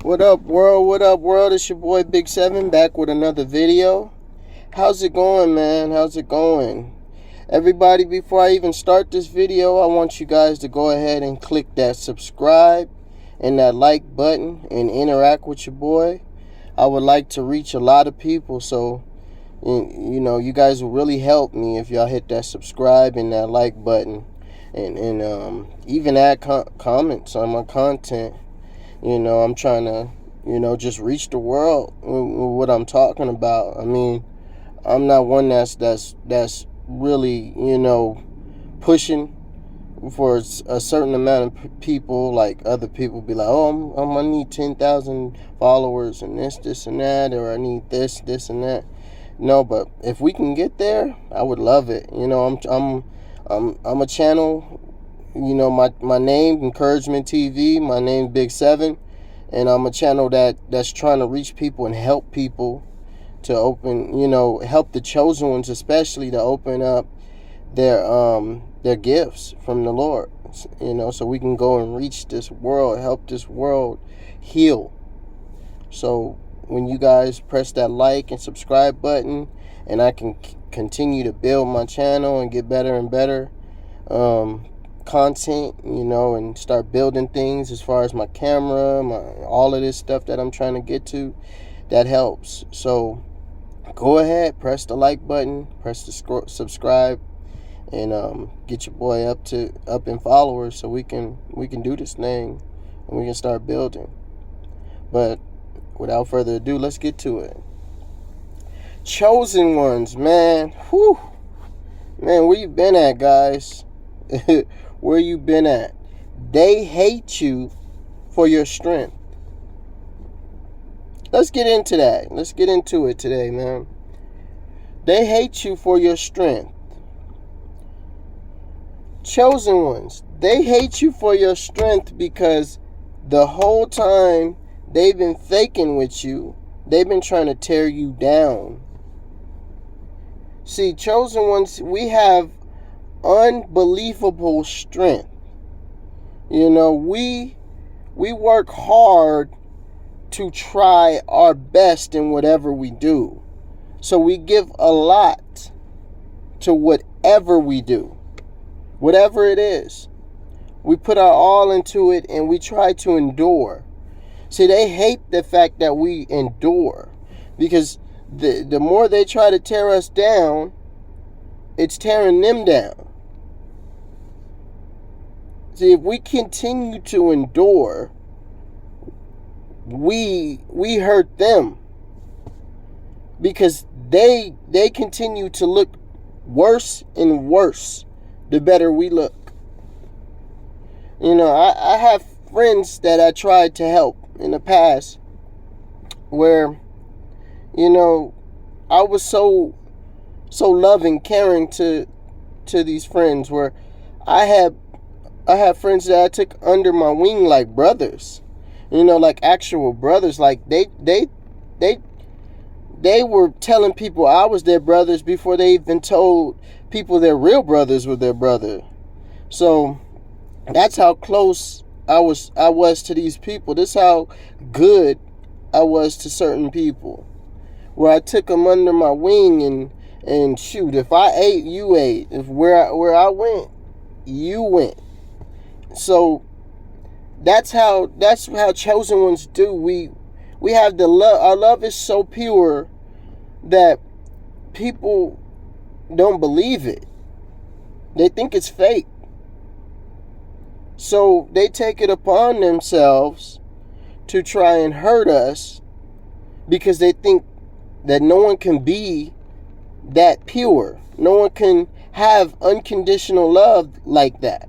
What up, world? What up, world? It's your boy Big 7 back with another video. How's it going, man? How's it going? Everybody, before I even start this video, I want you guys to go ahead and click that subscribe and that like button and interact with your boy. I would like to reach a lot of people, so you guys will really help me if y'all hit that subscribe and that like button and even add comments on my content. I'm trying to, just reach the world with what I'm talking about. I mean, I'm not one that's really, pushing for a certain amount of people. Like other people be like, oh, I'm gonna need 10,000 followers and this and that, or I need this and that. No, but if we can get there, I would love it. I'm a channel. My name, Encouragement TV. My name, Big 7, and I'm a channel that's trying to reach people and help people to open, help the chosen ones, especially to open up their gifts from the Lord. So we can go and reach this world, help this world heal. So when you guys press that like and subscribe button, and I can continue to build my channel and get better and better content, and start building things as far as my camera, all of this stuff that I'm trying to get to, that helps. So go ahead, press the like button, press the subscribe, and get your boy up in followers, so we can do this thing and we can start building. But without further ado, let's get to it. Chosen ones, man. Whew. Man, where you been at, guys? Where you been at? They hate you for your strength. Let's get into that. Let's get into it today, man. They hate you for your strength. Chosen ones, they hate you for your strength because the whole time they've been faking with you, they've been trying to tear you down. See, chosen ones, we have unbelievable strength. We work hard to try our best in whatever we do. So we give a lot to whatever we do. Whatever it is. We put our all into it and we try to endure. See, they hate the fact that we endure, because the more they try to tear us down, it's tearing them down. See, if we continue to endure, we hurt them, because they continue to look worse and worse the better we look. I have friends that I tried to help in the past where, I was so loving, caring to these friends, where I have friends that I took under my wing like brothers, like actual brothers. Like they were telling people I was their brothers before they even told people their real brothers were their brother. So that's how close I was to these people. This is how good I was to certain people, where I took them under my wing and shoot, if I ate, you ate. If where I went, you went. So that's how chosen ones do. We have the love. Our love is so pure that people don't believe it. They think it's fake. So they take it upon themselves to try and hurt us, because they think that no one can be that pure. No one can have unconditional love like that.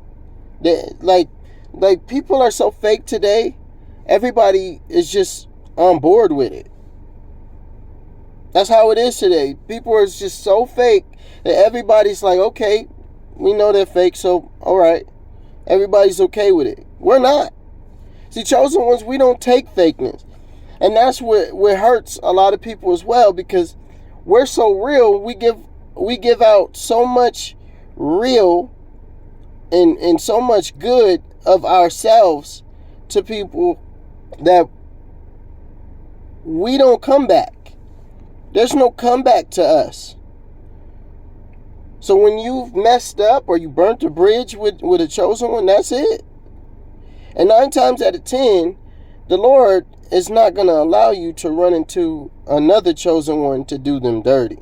Like people are so fake today. Everybody is just on board with it. That's how it is today. People are just so fake that everybody's like, okay, we know they're fake, so all right. Everybody's okay with it. We're not. See, chosen ones, we don't take fakeness. And that's what hurts a lot of people as well, because we're so real. We give out so much real and so much good of ourselves to people that we don't come back. There's no comeback to us. So when you've messed up or you burnt a bridge with a chosen one, that's it. And 9 times out of 10, the Lord is not going to allow you to run into another chosen one to do them dirty.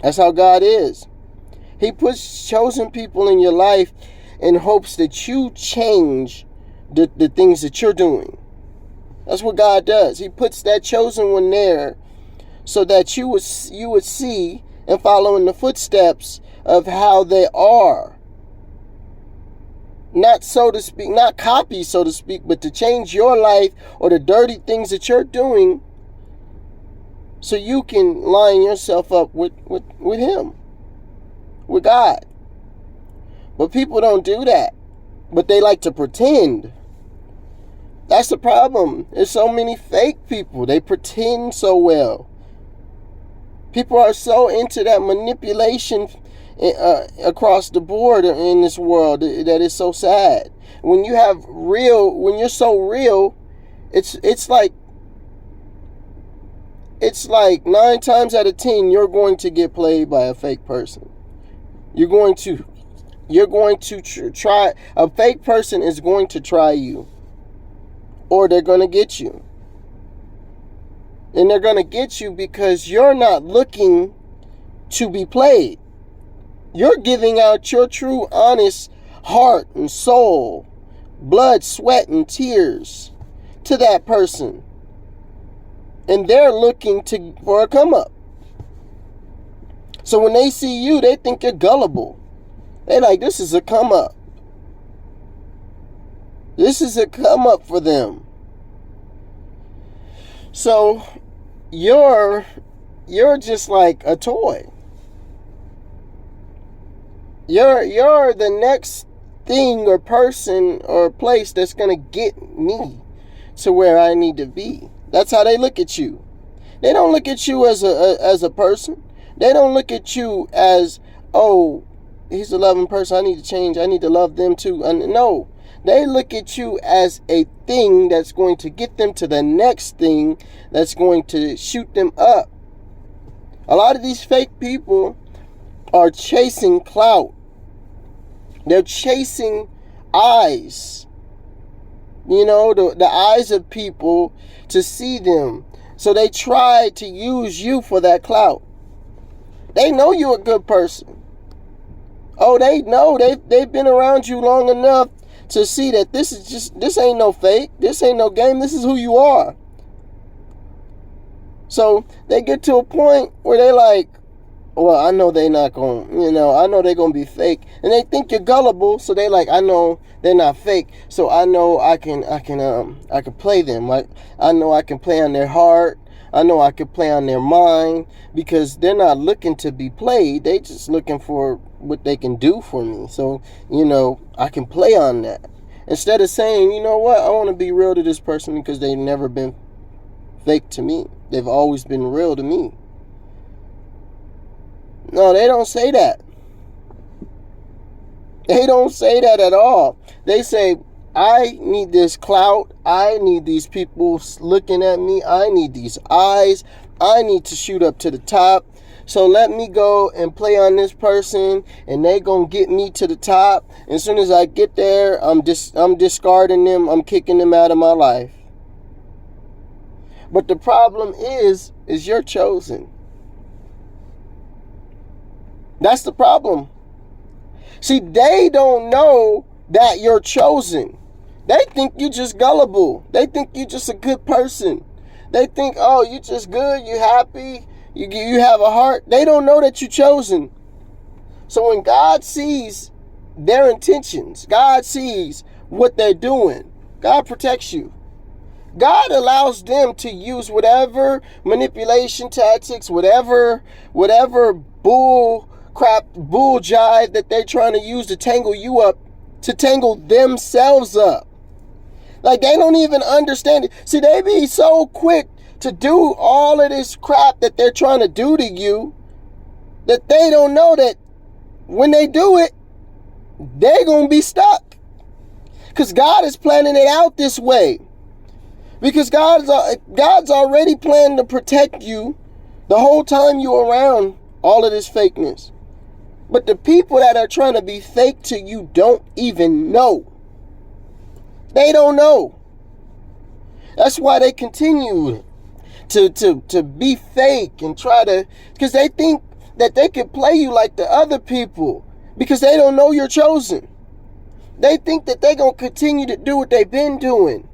That's how God is. He puts chosen people in your life in hopes that you change the things that you're doing. That's what God does. He puts that chosen one there so that you would see and follow in the footsteps of how they are. Not so to speak, not copy, so to speak, but to change your life or the dirty things that you're doing so you can line yourself up with Him, with God. But people don't do that. But they like to pretend. That's the problem. There's so many fake people. They pretend so well. People are so into that manipulation across the board in this world that is so sad. When you're so real, it's like 9 times out of 10 you're going to get played by a fake person. You're going to try. A fake person is going to try you, or they're going to get you. And they're going to get you because you're not looking to be played. You're giving out your true, honest heart and soul, blood, sweat, and tears to that person. And they're looking for a come up. So when they see you, they think you're gullible. They're like, this is a come up. This is a come up for them. So you're just like a toy. You're the next thing or person or place that's going to get me to where I need to be. That's how they look at you. They don't look at you as a person. They don't look at you as, oh, he's a loving person, I need to change, I need to love them too. No. They look at you as a thing that's going to get them to the next thing that's going to shoot them up. A lot of these fake people are chasing clout. They're chasing eyes. You know, the eyes of people to see them. So they try to use you for that clout. They know you're a good person. Oh, they know. They've been around you long enough to see that this ain't no fake. This ain't no game. This is who you are. So they get to a point where they like, well, I know they're not going, I know they're going to be fake. And they think you're gullible. So they like, I know they're not fake. So I know I can play them. Like, I know I can play on their heart. I know I can play on their mind, because they're not looking to be played. They just looking for what they can do for me. So, I can play on that. Instead of saying, you know what, I want to be real to this person because they've never been fake to me. They've always been real to me. No, they don't say that. They don't say that at all. They say, I need this clout. I need these people looking at me. I need these eyes. I need to shoot up to the top. So let me go and play on this person, and they gonna get me to the top. As soon as I get there, I'm discarding them. I'm kicking them out of my life. But the problem is you're chosen. That's the problem. See, they don't know that you're chosen. They think you just gullible. They think you just a good person. They think, oh, you just good, you happy, you have a heart. They don't know that you're chosen. So when God sees their intentions, God sees what they're doing, God protects you. God allows them to use whatever manipulation tactics, whatever bull jive that they're trying to use to tangle you up, to tangle themselves up. Like, they don't even understand it. See, they be so quick to do all of this crap that they're trying to do to you that they don't know that when they do it, they're going to be stuck. Because God is planning it out this way. Because God's already planned to protect you the whole time you're around all of this fakeness. But the people that are trying to be fake to you don't even know. They don't know. That's why they continue to be fake and try to, because they think that they can play you like the other people because they don't know you're chosen. They think that they're going to continue to do what they've been doing,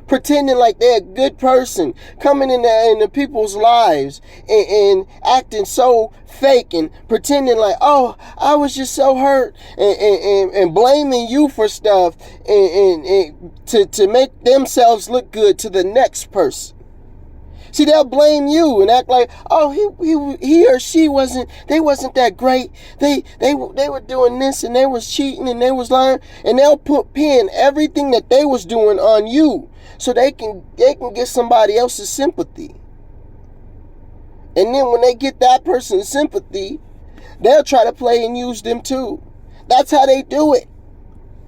pretending like they're a good person, coming in the people's lives and acting so fake and pretending like, oh, I was just so hurt, and blaming you for stuff and to make themselves look good to the next person. See, they'll blame you and act like, oh, he or she wasn't that great. They were doing this and they was cheating and they was lying, and they'll pin everything that they was doing on you so they can get somebody else's sympathy. And then when they get that person's sympathy, they'll try to play and use them too. That's how they do it.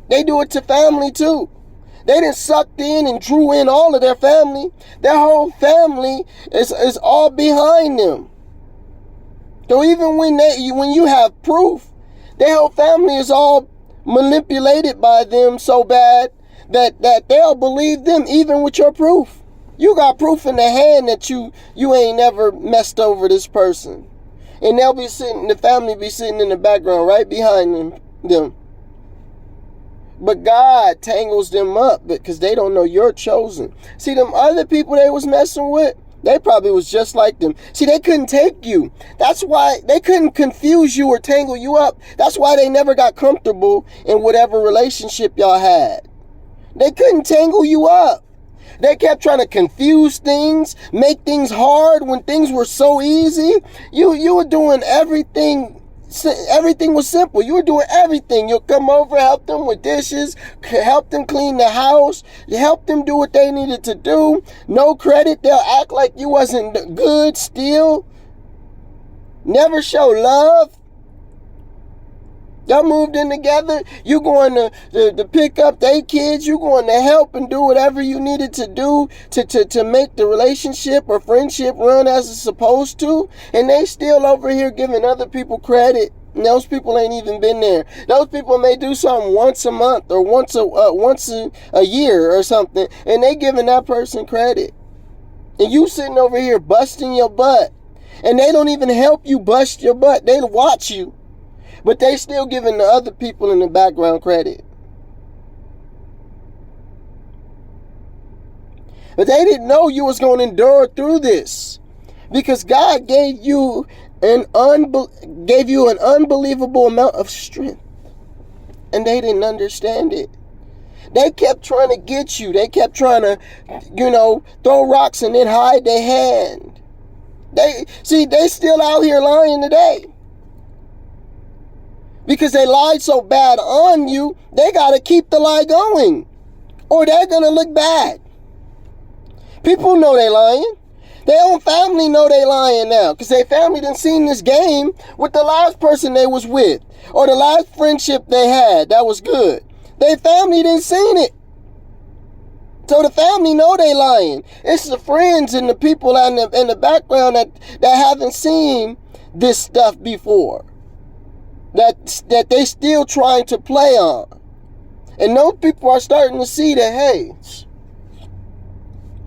They do it to family too. They done sucked in and drew in all of their family. Their whole family is all behind them. So even when you have proof, their whole family is all manipulated by them so bad that they'll believe them even with your proof. You got proof in the hand that you ain't never messed over this person. And the family be sitting in the background right behind them. But God tangles them up because they don't know you're chosen. See, them other people they was messing with, they probably was just like them. See, they couldn't take you. That's why they couldn't confuse you or tangle you up. That's why they never got comfortable in whatever relationship y'all had. They couldn't tangle you up. They kept trying to confuse things, make things hard when things were so easy. You were doing everything. Everything was simple. You were doing everything. You'll come over, help them with dishes, help them clean the house, help them do what they needed to do. No credit. They'll act like you wasn't good still. Never show love. Y'all moved in together. You going to pick up their kids. You going to help and do whatever you needed to do to make the relationship or friendship run as it's supposed to. And they still over here giving other people credit. And those people ain't even been there. Those people may do something once a month or once a year or something, and they giving that person credit. And you sitting over here busting your butt. And they don't even help you bust your butt. They watch you. But they still giving the other people in the background credit. But they didn't know you was going to endure through this. Because God gave you an unbelievable amount of strength. And they didn't understand it. They kept trying to get you. They kept trying to, throw rocks and then hide their hand. They still out here lying today. Because they lied so bad on you, they got to keep the lie going. Or they're going to look bad. People know they lying. Their own family know they lying now. Because their family done seen this game with the last person they was with. Or the last friendship they had that was good. Their family didn't seen it. So the family know they lying. It's the friends and the people in the background that haven't seen this stuff before. That they still trying to play on. And those people are starting to see that, hey,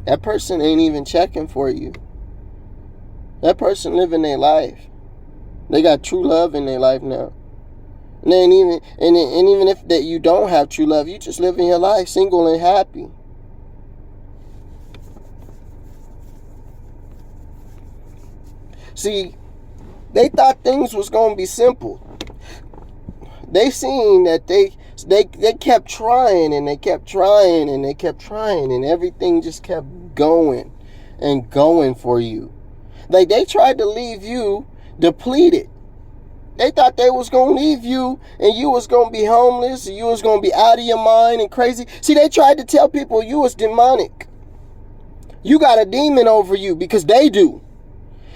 that person ain't even checking for you. That person living their life. They got true love in their life now. And even if that you don't have true love, you just living your life single and happy. See, they thought things was going to be simple. They seen that they kept trying and they kept trying and they kept trying and everything just kept going and going for you. Like they tried to leave you depleted. They thought they was going to leave you and you was going to be homeless and you was going to be out of your mind and crazy. See, they tried to tell people you was demonic. You got a demon over you because they do.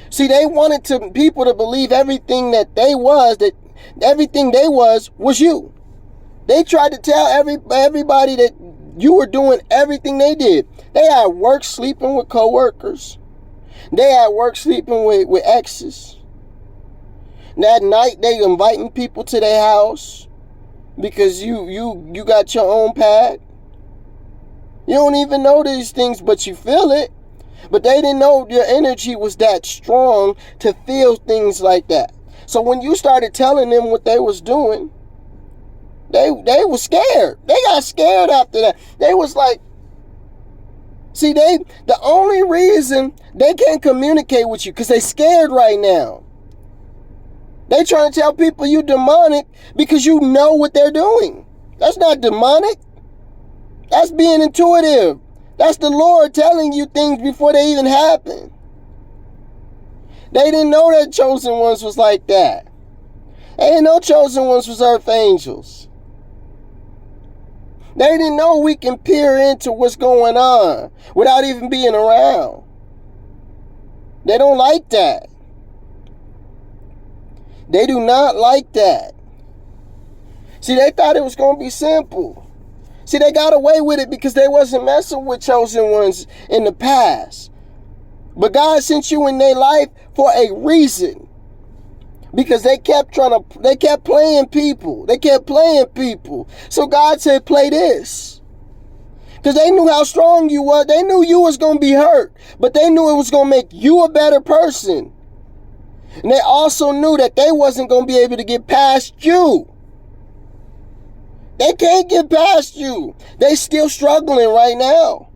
See, they wanted people to believe everything that everything they was you. They tried to tell everybody that you were doing everything they did. They had work sleeping with coworkers. They had work sleeping with exes. That night they inviting people to their house because you got your own pad. You don't even know these things, but you feel it. But they didn't know your energy was that strong to feel things like that. So when you started telling them what they was doing, they were scared. They got scared after that. They was like, see, the only reason they can't communicate with you because they scared right now. They trying to tell people you demonic because you know what they're doing. That's not demonic. That's being intuitive. That's the Lord telling you things before they even happen. They didn't know that chosen ones was like that. They didn't know chosen ones was earth angels. They didn't know we can peer into what's going on without even being around. They don't like that. They do not like that. See, they thought it was going to be simple. See, they got away with it because they wasn't messing with chosen ones in the past. But God sent you in their life for a reason. Because they kept playing people. They kept playing people. So God said, play this. Because they knew how strong you were. They knew you was going to be hurt. But they knew it was going to make you a better person. And they also knew that they wasn't going to be able to get past you. They can't get past you. They still struggling right now.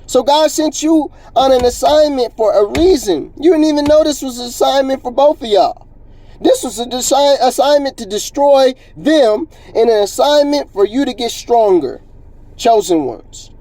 So God sent you on an assignment for a reason. You didn't even know this was an assignment for both of y'all. This was an assignment to destroy them and an assignment for you to get stronger. Chosen ones.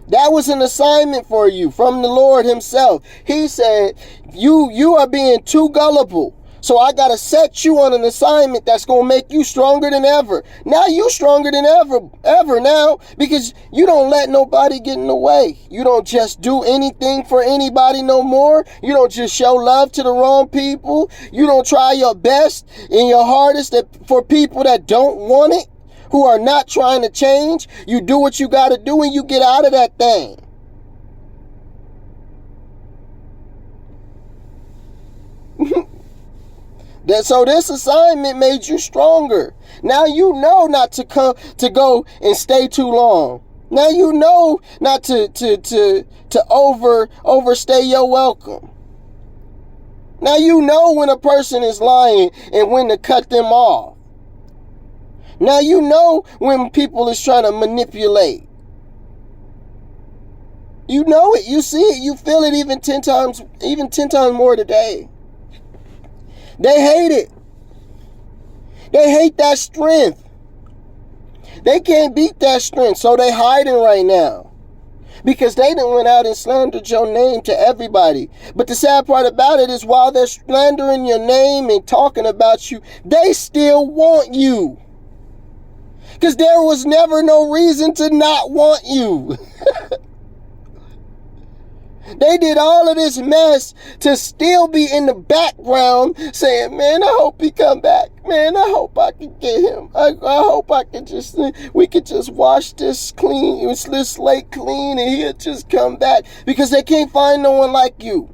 That was an assignment for you from the Lord himself. He said, you are being too gullible. So I got to set you on an assignment that's going to make you stronger than ever. Now you stronger than ever now, because you don't let nobody get in the way. You don't just do anything for anybody no more. You don't just show love to the wrong people. You don't try your best and your hardest for people that don't want it, who are not trying to change. You do what you got to do and you get out of that thing. So this assignment made you stronger. Now you know not to go and stay too long. Now you know not to overstay your welcome. Now you know when a person is lying and when to cut them off. Now you know when people is trying to manipulate. You know it, you see it, you feel it even 10 times more today. They hate it. They hate that strength. They can't beat that strength, so they hiding right now. Because they done went out and slandered your name to everybody. But the sad part about it is while they're slandering your name and talking about you, they still want you. Because there was never no reason to not want you. They did all of this mess to still be in the background saying, man, I hope he come back. Man, I hope I can get him. I hope we could just wash this slate clean and he'll just come back. Because they can't find no one like you.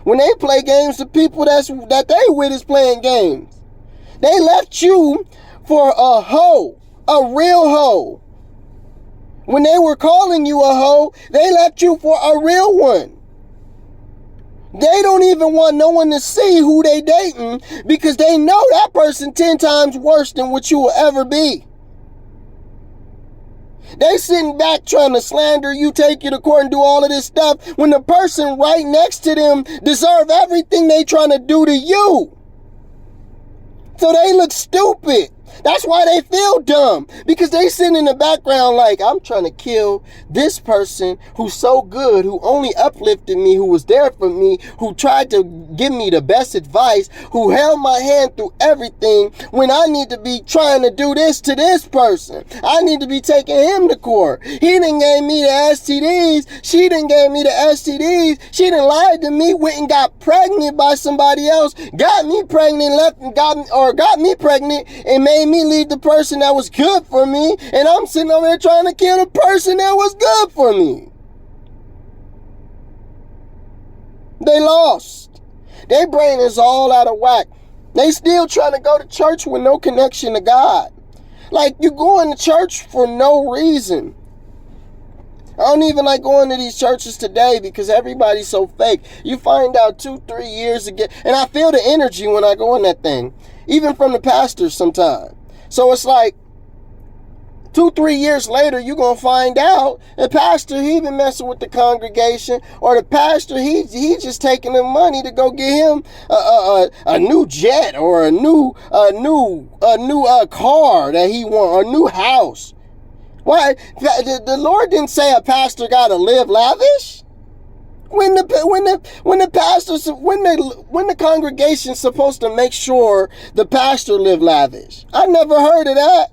When they play games, the people that they with is playing games. They left you for a hoe, a real hoe. When they were calling you a hoe, they left you for a real one. They don't even want no one to see who they dating because they know that person 10 times worse than what you will ever be. They sitting back trying to slander you, take you to court and do all of this stuff when the person right next to them deserve everything they trying to do to you. So they look stupid. That's why they feel dumb. Because they sitting in the background like, I'm trying to kill this person who's so good, who only uplifted me, who was there for me, who tried to give me the best advice, who held my hand through everything when I need to be trying to do this to this person. I need to be taking him to court. He done gave me the STDs. She done gave me the STDs. She done lied to me, went and got pregnant by somebody else, got me pregnant, got me pregnant and made made me leave the person that was good for me, and I'm sitting over there trying to kill the person that was good for me. They lost. Their brain is all out of whack. They still trying to go to church with no connection to God. Like, you going to church for no reason. I don't even like going to these churches today because everybody's so fake. You find out 2-3 years ago, and I feel the energy when I go in that thing, even from the pastors sometimes. So it's like 2-3 years later, you're going to find out the pastor, he been messing with the congregation, or the pastor, he just taking the money to go get him a new jet or a new car that he want, or a new house. Why? The Lord didn't say a pastor got to live lavish. When the congregation's supposed to make sure the pastor live lavish. I never heard of that.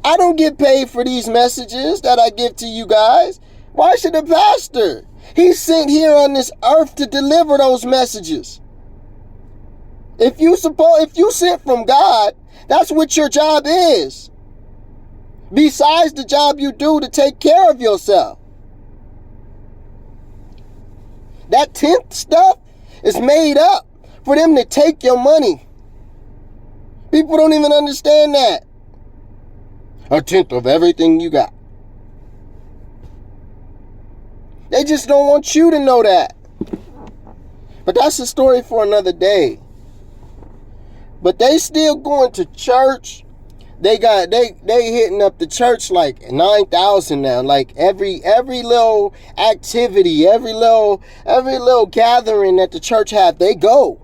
I don't get paid for these messages that I give to you guys. Why should the pastor? He's sent here on this earth to deliver those messages. If you sent from God, that's what your job is. Besides the job you do to take care of yourself. That 10th stuff is made up for them to take your money. People don't even understand that. 1/10 of everything you got. They just don't want you to know that. But that's a story for another day. But they still going to church. They hitting up the church like 9,000 now. Like every little activity, every little gathering that the church have, they go.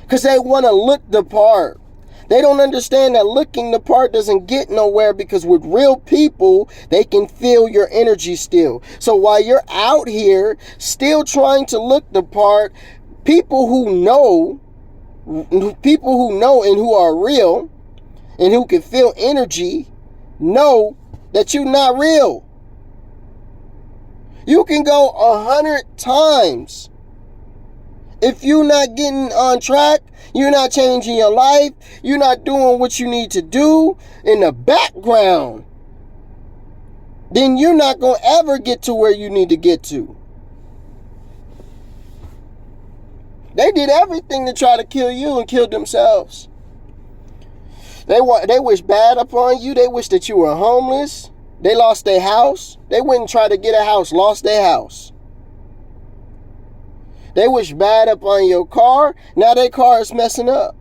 Because they want to look the part. They don't understand that looking the part doesn't get nowhere, because with real people, they can feel your energy still. So while you're out here still trying to look the part, people who know and who are real and who can feel energy know that you're not real. You can go 100 times. If you're not getting on track, you're not changing your life, you're not doing what you need to do in the background, then you're not going to ever get to where you need to get to. They did everything to try to kill you and kill themselves. They wish bad upon you. They wish that you were homeless. They lost their house. They went and tried to get a house, lost their house. They wish bad upon your car. Now their car is messing up.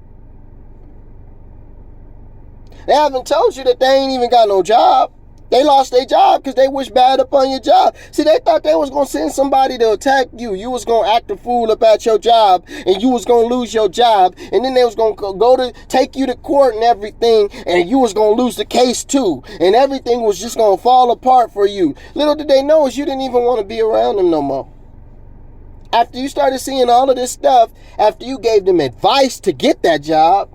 They haven't told you that they ain't even got no job. They lost their job because they wish bad upon your job. See, they thought they was going to send somebody to attack you. You was going to act a fool up at your job, and you was going to lose your job. And then they was going to go to take you to court and everything, and you was going to lose the case too. And everything was just going to fall apart for you. Little did they know is you didn't even want to be around them no more. After you started seeing all of this stuff, after you gave them advice to get that job,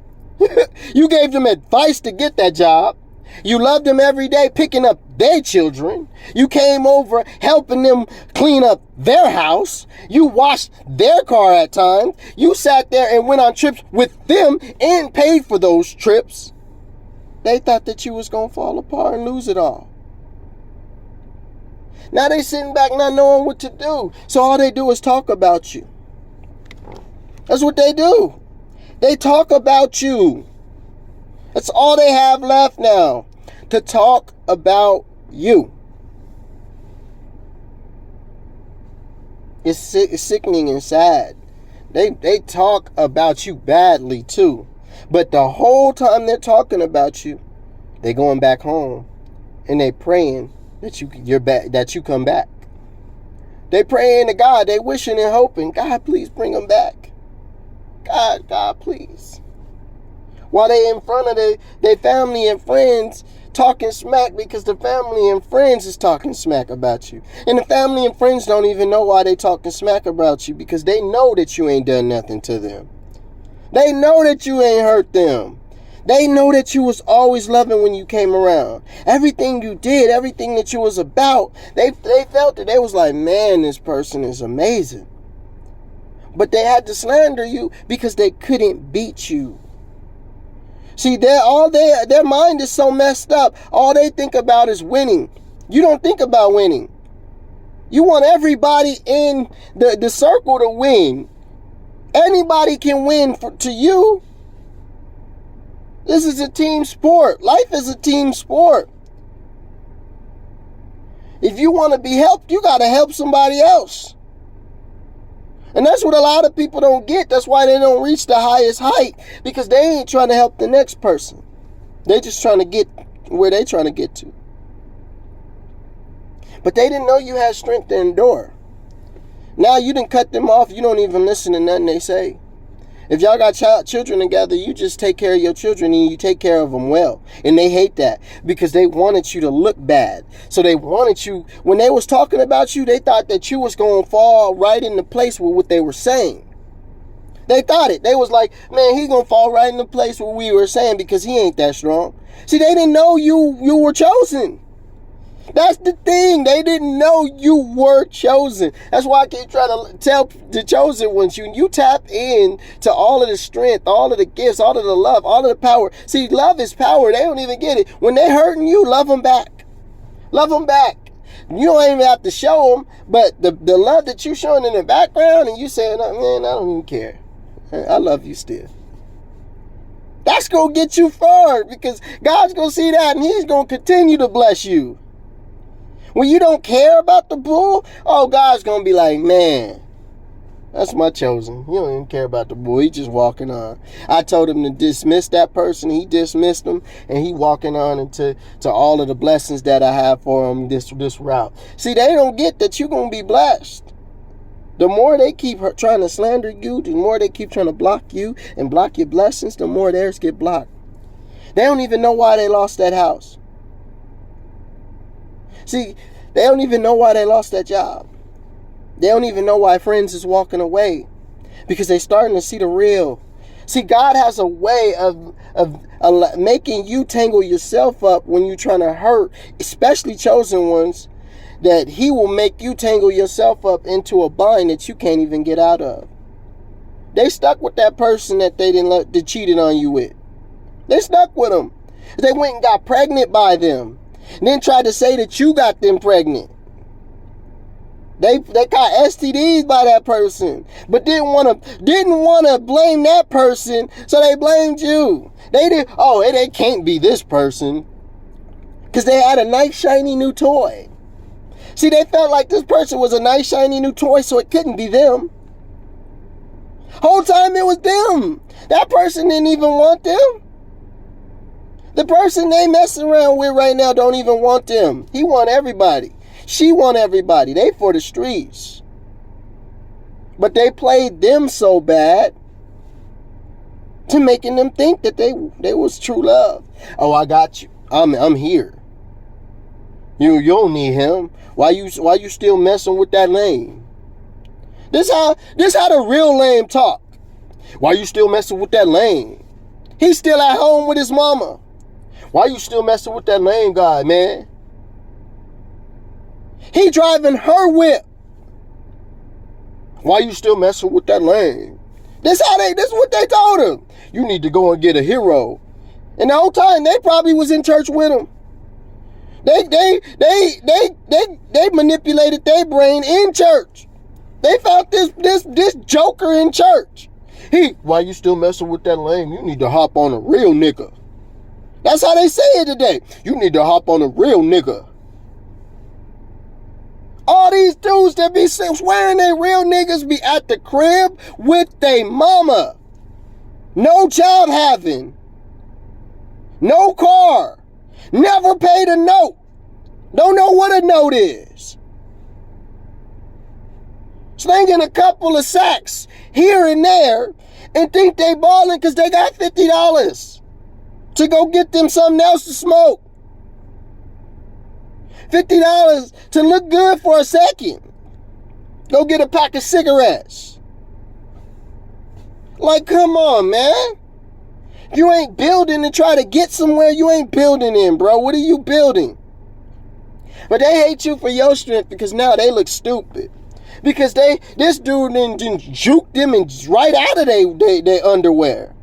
you gave them advice to get that job. You loved them every day, picking up their children. You came over, helping them clean up their house. You washed their car at times. You sat there and went on trips with them and paid for those trips. They thought that you was going to fall apart and lose it all. Now they sitting back not knowing what to do. So all they do is talk about you. That's what they do. They talk about you. That's all they have left now, to talk about you. It's sickening and sad. They talk about you badly too. But the whole time they're talking about you, they going back home and they praying that you come back. They praying to God. They wishing and hoping, God, please bring them back. God, please. While they in front of their family and friends talking smack, because the family and friends is talking smack about you. And the family and friends don't even know why they talking smack about you, because they know that you ain't done nothing to them. They know that you ain't hurt them. They know that you was always loving when you came around. Everything you did, everything that you was about, they felt it. They was like, man, this person is amazing. But they had to slander you because they couldn't beat you. See, their mind is so messed up. All they think about is winning. You don't think about winning. You want everybody in the circle to win. Anybody can win to you. This is a team sport. Life is a team sport. If you want to be helped, you got to help somebody else. And that's what a lot of people don't get. That's why they don't reach the highest height. Because they ain't trying to help the next person. They just trying to get where they trying to get to. But they didn't know you had strength to endure. Now you done cut them off. You don't even listen to nothing they say. If y'all got children together, you just take care of your children and you take care of them well. And they hate that because they wanted you to look bad. So they wanted you, when they was talking about you, they thought that you was going to fall right into place with what they were saying. They thought it. They was like, man, he going to fall right into place with what we were saying because he ain't that strong. See, they didn't know you were chosen. That's the thing. They didn't know you were chosen. That's why I keep trying to tell the chosen ones, you tap in to all of the strength, all of the gifts, all of the love, all of the power. See, love is power. They don't even get it. When they're hurting you, love them back. Love them back. You don't even have to show them, but the love that you showing in the background and you saying, oh, man, I don't even care. I love you still. That's going to get you far because God's going to see that and he's going to continue to bless you. When you don't care about the bull, oh, God's going to be like, man, that's my chosen. You don't even care about the bull. He just walking on. I told him to dismiss that person. He dismissed him, and he walking on into all of the blessings that I have for him this route. See, they don't get that you're going to be blessed. The more they keep trying to slander you, the more they keep trying to block you and block your blessings, the more theirs get blocked. They don't even know why they lost that house. See, they don't even know why they lost that job. They don't even know why friends is walking away. Because they're starting to see the real. See, God has a way of making you tangle yourself up when you're trying to hurt, especially chosen ones, that he will make you tangle yourself up into a bind that you can't even get out of. They stuck with that person that they cheated on you with. They stuck with them. They went and got pregnant by them. And then tried to say that you got them pregnant. They got STDs by that person, but didn't want to blame that person, so they blamed you. They can't be this person because they had a nice shiny new toy. See, they felt like this person was a nice shiny new toy, so it couldn't be them. Whole time it was them. That person didn't even want them. The person they messing around with right now don't even want them. He want everybody. She want everybody. They for the streets. But they played them so bad to making them think that they was true love. Oh, I got you. I'm here. You don't need him. Why you still messing with that lame? This how the real lame talk. Why you still messing with that lame? He's still at home with his mama. Why you still messing with that lame guy, man? He driving her whip. Why you still messing with that lame? This is what they told him. You need to go and get a hero. And the whole time they probably was in church with him. They manipulated their brain in church. They found this joker in church. Why you still messing with that lame? You need to hop on a real nigga. That's how they say it today. You need to hop on a real nigga. All these dudes that be swearing they real niggas be at the crib with they mama. No job having. No car. Never paid a note. Don't know what a note is. Slinging a couple of sacks here and there and think they balling because they got $50 to go get them something else to smoke. $50 to look good for a second. Go get a pack of cigarettes. Like, come on, man. You ain't building to try to get somewhere. You ain't building in, bro. What are you building? But they hate you for your strength because now they look stupid. Because this dude didn't juke them and right out of their underwear.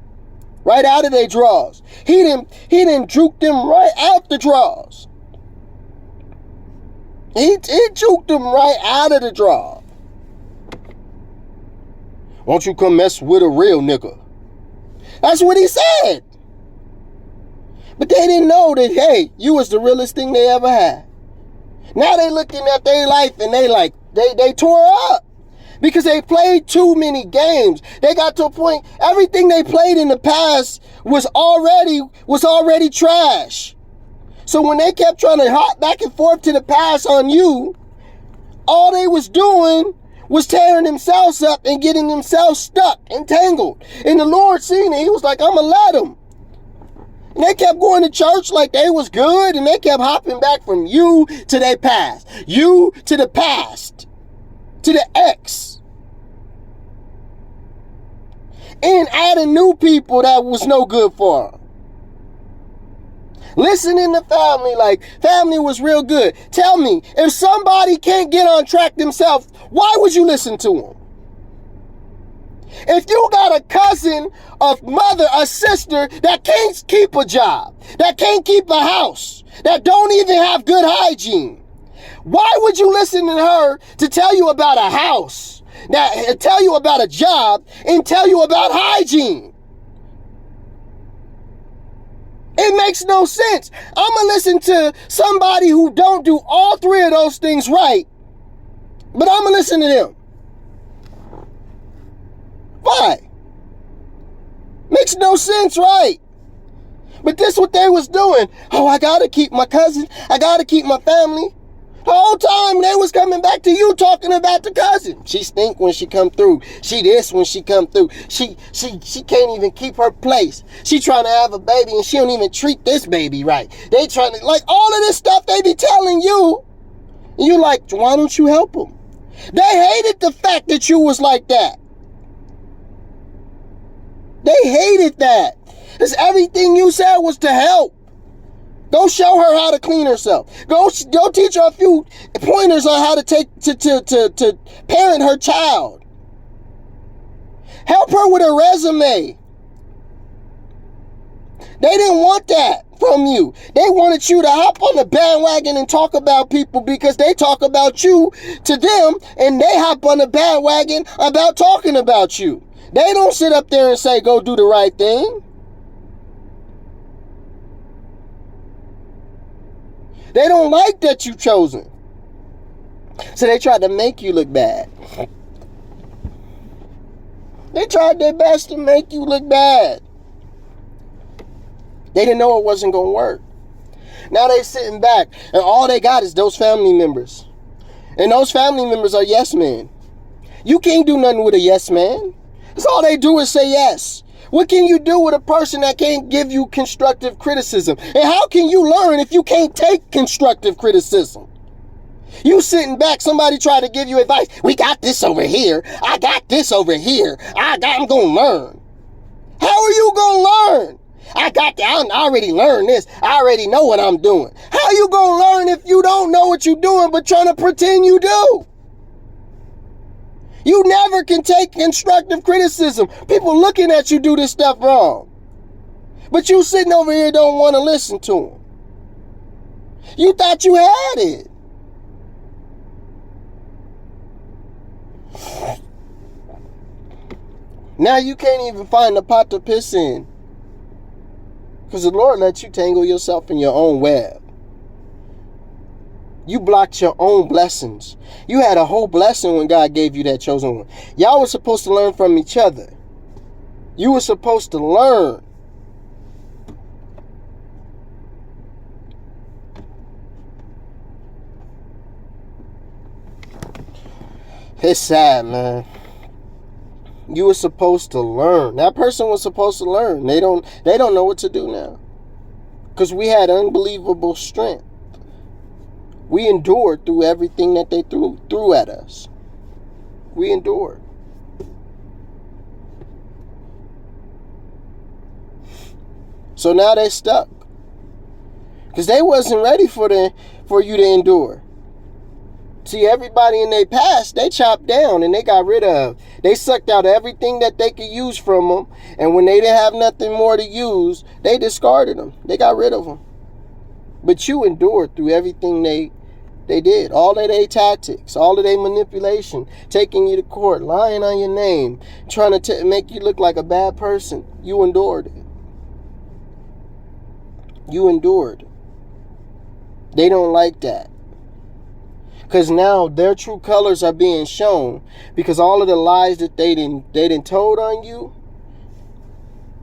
Right out of their drawers. He didn't juke them right out the drawers. He juked them right out of the drawer. Won't you come mess with a real nigga? That's what he said. But they didn't know that, hey, you was the realest thing they ever had. Now they looking at their life and they tore up. Because they played too many games. They got to a point, everything they played in the past was already trash. So when they kept trying to hop back and forth to the past on you, all they was doing was tearing themselves up and getting themselves stuck and tangled. And the Lord seen it. He was like, I'm going to let them. And they kept going to church like they was good, and they kept hopping back from you to their past. You to the past. To the ex. And adding new people that was no good for them. Listening to family like family was real good. Tell me, if somebody can't get on track themselves, why would you listen to them? If you got a cousin, a mother, a sister that can't keep a job, that can't keep a house, that don't even have good hygiene, why would you listen to her to tell you about a house, that tell you about a job, and tell you about hygiene? It makes no sense. I'm going to listen to somebody who don't do all three of those things right, but I'm going to listen to them. Why? Makes no sense, right? But this is what they was doing. Oh, I got to keep my cousin. I got to keep my family. The whole time they was coming back to you talking about the cousin. She stink when she come through. She this when she come through. She can't even keep her place. She trying to have a baby and she don't even treat this baby right. They trying to, like, all of this stuff they be telling you. And you like, why don't you help them? They hated the fact that you was like that. They hated that. Because everything you said was to help. Go show her how to clean herself. Go teach her a few pointers on how to to parent her child. Help her with her resume. They didn't want that from you. They wanted you to hop on the bandwagon and talk about people because they talk about you to them, and they hop on the bandwagon about talking about you. They don't sit up there and say, go do the right thing. They don't like that you chosen. So they tried to make you look bad. They tried their best to make you look bad. They didn't know it wasn't going to work. Now they sitting back and all they got is those family members. And those family members are yes men. You can't do nothing with a yes man. That's all they do is say yes. What can you do with a person that can't give you constructive criticism? And how can you learn if you can't take constructive criticism? You sitting back, somebody try to give you advice. We got this over here. I got this over here. I'm going to learn. How are you going to learn? I already learned this. I already know what I'm doing. How you going to learn if you don't know what you're doing but trying to pretend you do? You never can take constructive criticism. People looking at you do this stuff wrong. But you sitting over here don't want to listen to them. You thought you had it. Now you can't even find a pot to piss in. Because the Lord lets you tangle yourself in your own web. You blocked your own blessings. You had a whole blessing when God gave you that chosen one. Y'all were supposed to learn from each other. You were supposed to learn. It's sad, man. You were supposed to learn. That person was supposed to learn. They don't know what to do now. Because we had unbelievable strength. We endured through everything that they threw at us. We endured. So now they're stuck. Because they wasn't ready for you to endure. See, everybody in their past, they chopped down and they got rid of. They sucked out everything that they could use from them. And when they didn't have nothing more to use, they discarded them. They got rid of them. But you endured through everything they did. All of their tactics, all of their manipulation, taking you to court, lying on your name, trying to make you look like a bad person. You endured it. You endured. They don't like that. Because now their true colors are being shown. Because all of the lies that they didn't told on you,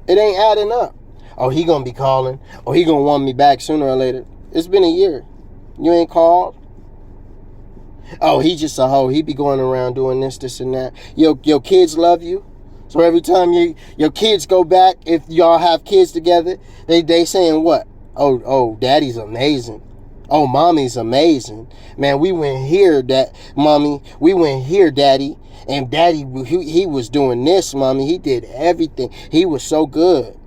it ain't adding up. Oh, he gonna be calling. Oh, he gonna want me back sooner or later. It's been a year. You ain't called. Oh, he just a hoe. He be going around doing this, and that. Your kids love you. So every time your kids go back, if y'all have kids together, they saying what? Oh, daddy's amazing. Oh, mommy's amazing. Man, we went here, mommy. We went here, daddy. And daddy, he was doing this, mommy. He did everything. He was so good.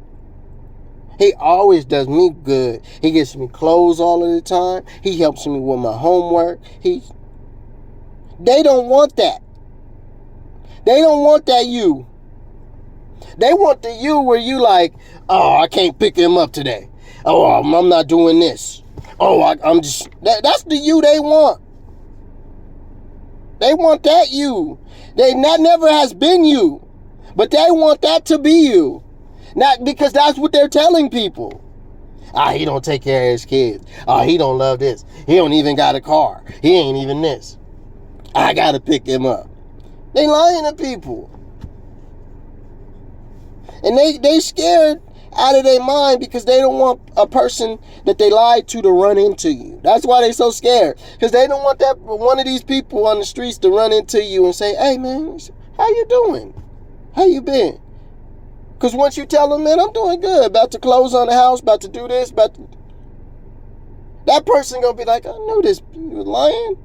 He always does me good. He gets me clothes all of the time. He helps me with my homework. They don't want that. They don't want that you. They want the you where you like, oh, I can't pick him up today. Oh, I'm not doing this. Oh, I'm just... That's the you they want. They want that you. That never has been you. But they want that to be you. Not because that's what they're telling people. He don't take care of his kids. He don't love this. He don't even got a car. He ain't even this. I gotta pick him up. They lying to people. And they scared out of their mind because they don't want a person that they lied to run into you. That's why they so scared. Because they don't want that one of these people on the streets to run into you and say, hey man, how you doing? How you been? Because once you tell them, man, I'm doing good, about to close on the house, about to do this, that person going to be like, I knew this, you was lying.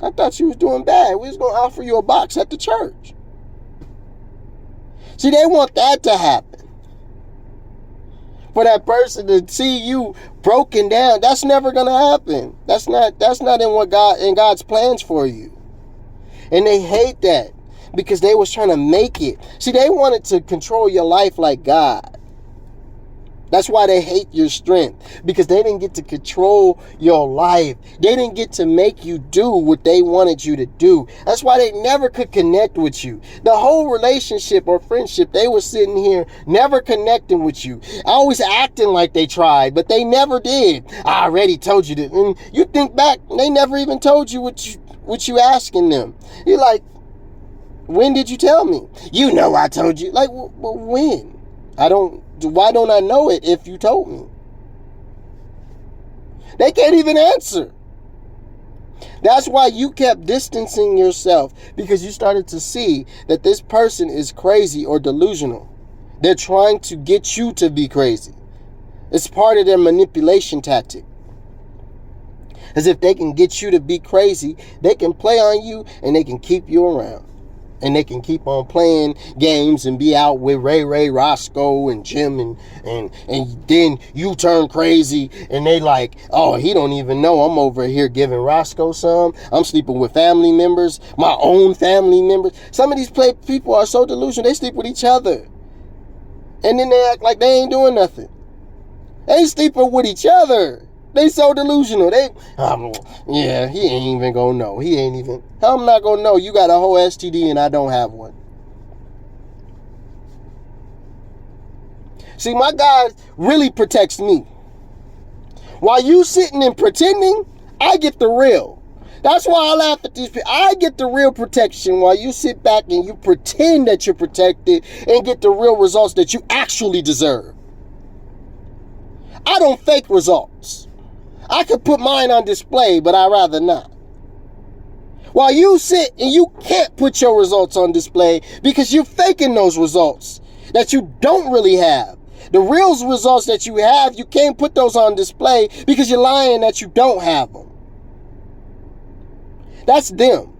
I thought you was doing bad. We was going to offer you a box at the church. See, they want that to happen. For that person to see you broken down, that's never going to happen. That's not in God's plans for you. And they hate that because they was trying to make it. See, they wanted to control your life like God. That's why they hate your strength, because they didn't get to control your life. They didn't get to make you do what they wanted you to do. That's why they never could connect with you. The whole relationship or friendship, they were sitting here never connecting with you. Always acting like they tried, but they never did. I already told you that. And you think back, they never even told you what you asking them. You're like, when did you tell me? You know I told you. Like, well, when? Why don't I know it if you told me? They can't even answer. That's why you kept distancing yourself, because you started to see that this person is crazy or delusional. They're trying to get you to be crazy. It's part of their manipulation tactic. As if they can get you to be crazy, they can play on you and they can keep you around. And they can keep on playing games and be out with Ray, Roscoe, and Jim, and then you turn crazy, and they like, oh, he don't even know I'm over here giving Roscoe some. I'm sleeping with family members, my own family members. Some of these people are so delusional, they sleep with each other. And then they act like they ain't doing nothing. They sleeping with each other. They so delusional. Yeah, he ain't even gonna know. How I'm not gonna know? You got a whole STD and I don't have one. See, my God really protects me. While you sitting and pretending, I get the real. That's why I laugh at these people. I get the real protection while you sit back and you pretend that you're protected and get the real results that you actually deserve. I don't fake results. I could put mine on display, but I'd rather not. While you sit and you can't put your results on display because you're faking those results that you don't really have. The real results that you have, you can't put those on display because you're lying that you don't have them. That's them.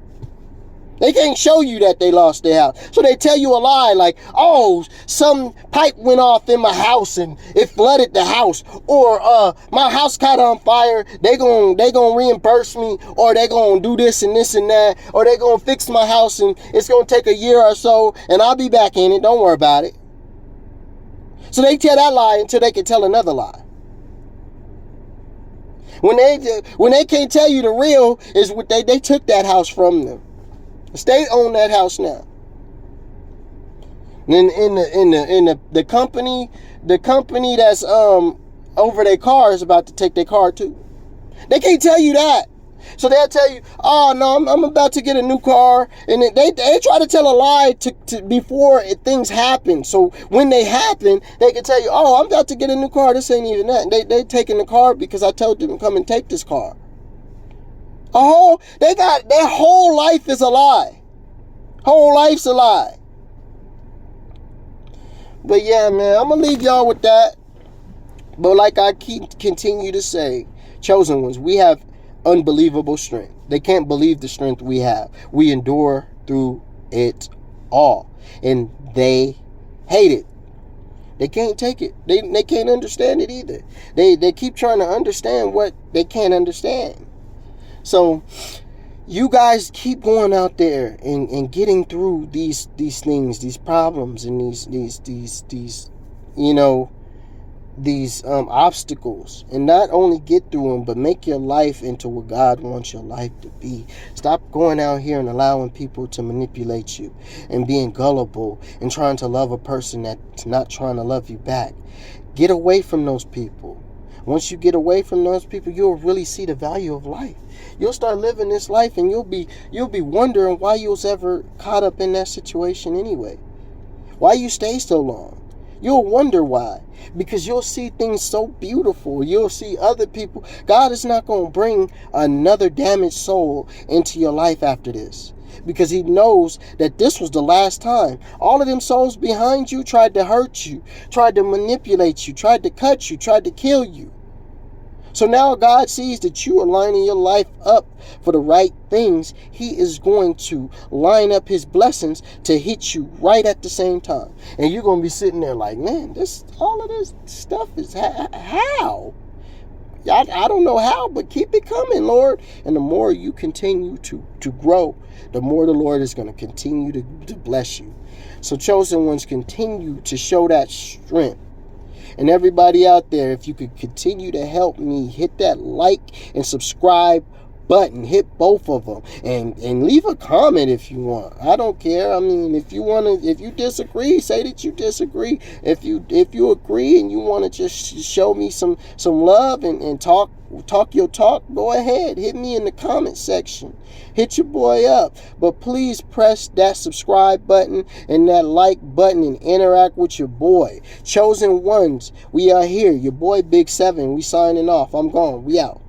They can't show you that they lost their house. So they tell you a lie like, oh, some pipe went off in my house and it flooded the house. Or my house caught on fire. They gonna reimburse me. Or they gonna do this and this and that. Or they gonna fix my house and it's gonna take a year or so and I'll be back in it. Don't worry about it. So they tell that lie until they can tell another lie. When they can't tell you the real is what they took that house from them. They own that house now. And in the company that's over their car is about to take their car too. They can't tell you that. So they'll tell you, oh no, I'm about to get a new car, and they try to tell a lie to before things happen. So when they happen, they can tell you, oh, I'm about to get a new car. This ain't even that. They taking the car because I told them to come and take this car. Their whole life is a lie. Whole life's a lie. But yeah, man, I'm gonna leave y'all with that. But like I continue to say, chosen ones, we have unbelievable strength. They can't believe the strength we have. We endure through it all. And they hate it. They can't take it. They can't understand it either. They keep trying to understand what they can't understand. So you guys keep going out there and getting through these things, these problems, and these obstacles, and not only get through them, but make your life into what God wants your life to be. Stop going out here and allowing people to manipulate you and being gullible and trying to love a person that's not trying to love you back. Get away from those people. Once you get away from those people, you'll really see the value of life. You'll start living this life, and you'll be wondering why you was ever caught up in that situation anyway. Why you stay so long? You'll wonder why. Because you'll see things so beautiful. You'll see other people. God is not going to bring another damaged soul into your life after this. Because he knows that this was the last time. All of them souls behind you tried to hurt you, tried to manipulate you, tried to cut you, tried to kill you. So now God sees that you are lining your life up for the right things. He is going to line up his blessings to hit you right at the same time. And you're going to be sitting there like, man, all of this stuff is how? I don't know how, but keep it coming, Lord. And the more you continue to grow, the more the Lord is going to continue to bless you. So chosen ones, continue to show that strength. And everybody out there, if you could continue to help me, hit that like and subscribe button. Hit both of them. And leave a comment if you want. I don't care. I mean, if you disagree, say that you disagree. If you agree and you want to just show me some love and talk your talk, go ahead. Hit me in the comment section. Hit your boy up. But please press that subscribe button and that like button and interact with your boy. Chosen ones, we are here. Your boy Big 7. We signing off. I'm gone. We out.